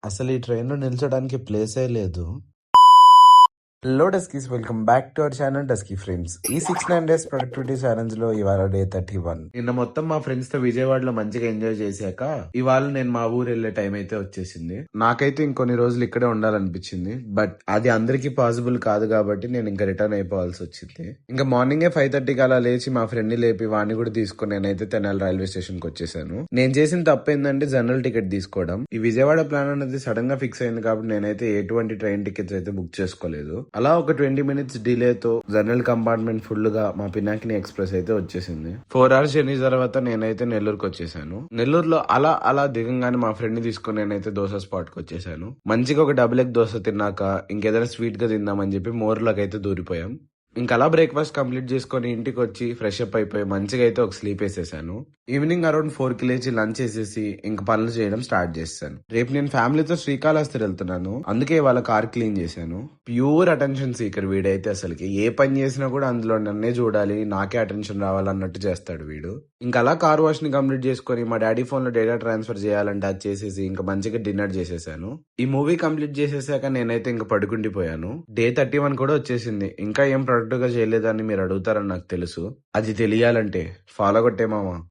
అసలు ఈ ట్రైన్‌లో నిల్చోడానికి ప్లేసే లేదు. Hello Duskies, welcome back to our channel Dusky friends. ఈ 69 డేస్ ప్రొడక్టివిటీ ఛాలెంజ్ లో ఇవాళ డే 31. నిన్న మొత్తం మా ఫ్రెండ్స్ తో విజయవాడలో మంచిగా ఎంజాయ్ చేశాక ఇవాళ నేను మా ఊరు వెళ్లే టైం అయితే వచ్చేసింది. నాకైతే ఇంకొన్ని రోజులు ఇక్కడే ఉండాలనిపించింది, బట్ అది అందరికీ పాసిబుల్ కాదు కాబట్టి నేను ఇంకా రిటర్న్ అయిపోవాల్సి వచ్చింది. ఇంకా మార్నింగే 5:30కి అలా లేచి మా ఫ్రెండ్ ని లేపి వాడిని కూడా తీసుకుని నేనైతే తెనాలి రైల్వే స్టేషన్ కి వచ్చేసాను. నేను చేసిన తప్పు ఏంటంటే జనరల్ టికెట్ తీసుకోవడం. ఈ విజయవాడ ప్లాన్ అనేది సడన్ గా ఫిక్స్ అయింది కాబట్టి నేనైతే ఎటువంటి ట్రైన్ టికెట్స్ అయితే బుక్ చేసుకోలేదు. అలా ఒక 20 minutes డిలేతో జనరల్ కంపార్ట్మెంట్ ఫుల్ గా మా పినాకిని ఎక్స్ప్రెస్ అయితే వచ్చేసింది. 4 hours జర్నీ తర్వాత నేనైతే నెల్లూరుకి వచ్చేసాను. నెల్లూరులో అలా దిగంగానే మా ఫ్రెండ్ ని తీసుకుని నేనైతే దోశ స్పాట్ కి వచ్చేసాను. మంచిగా ఒక డబుల్ ఎగ్ దోశ తిన్నాక ఇంకేదైనా స్వీట్ గా తిందామని చెప్పి మోర్లోకి అయితే దూరిపోయాం. ఇంకా అలా బ్రేక్ఫాస్ట్ కంప్లీట్ చేసుకుని ఇంటికి వచ్చి ఫ్రెష్ అప్ అయిపోయి మంచిగా అయితే ఒక స్లీప్ వేసేసాను. ఈవినింగ్ అరౌండ్ 4కి లేచి లంచ్ చేసేసి ఇంక పనులు చేయడం స్టార్ట్ చేస్తాను. రేపు నేను ఫ్యామిలీతో శ్రీకాళహస్తి వెళ్తున్నాను, అందుకే వాళ్ళ కార్ క్లీన్ చేశాను. ప్యూర్ అటెన్షన్ సీకర్ వీడైతే, అసలుకి ఏ పని చేసినా కూడా అందులో నన్నే చూడాలి, నాకే అటెన్షన్ రావాలన్నట్టు చేస్తాడు వీడు. ఇంకా అలా కార్ వాష్ ని కంప్లీట్ చేసుకుని మా డాడీ ఫోన్ లో డేటా ట్రాన్స్ఫర్ చేయాలంటే అది చేసేసి ఇంకా మంచిగా డిన్నర్ చేసేసాను. ఈ మూవీ కంప్లీట్ చేసేసాక నేనైతే ఇంకా పడుకుండిపోయాను. డే 31 కూడా వచ్చేసింది. ఇంకా ఏం ప్రొడక్టివ్ గా చేయలేదని మీరు అడుగుతారని నాకు తెలుసు. అది తెలియాలంటే ఫాలో కొట్టే మామా.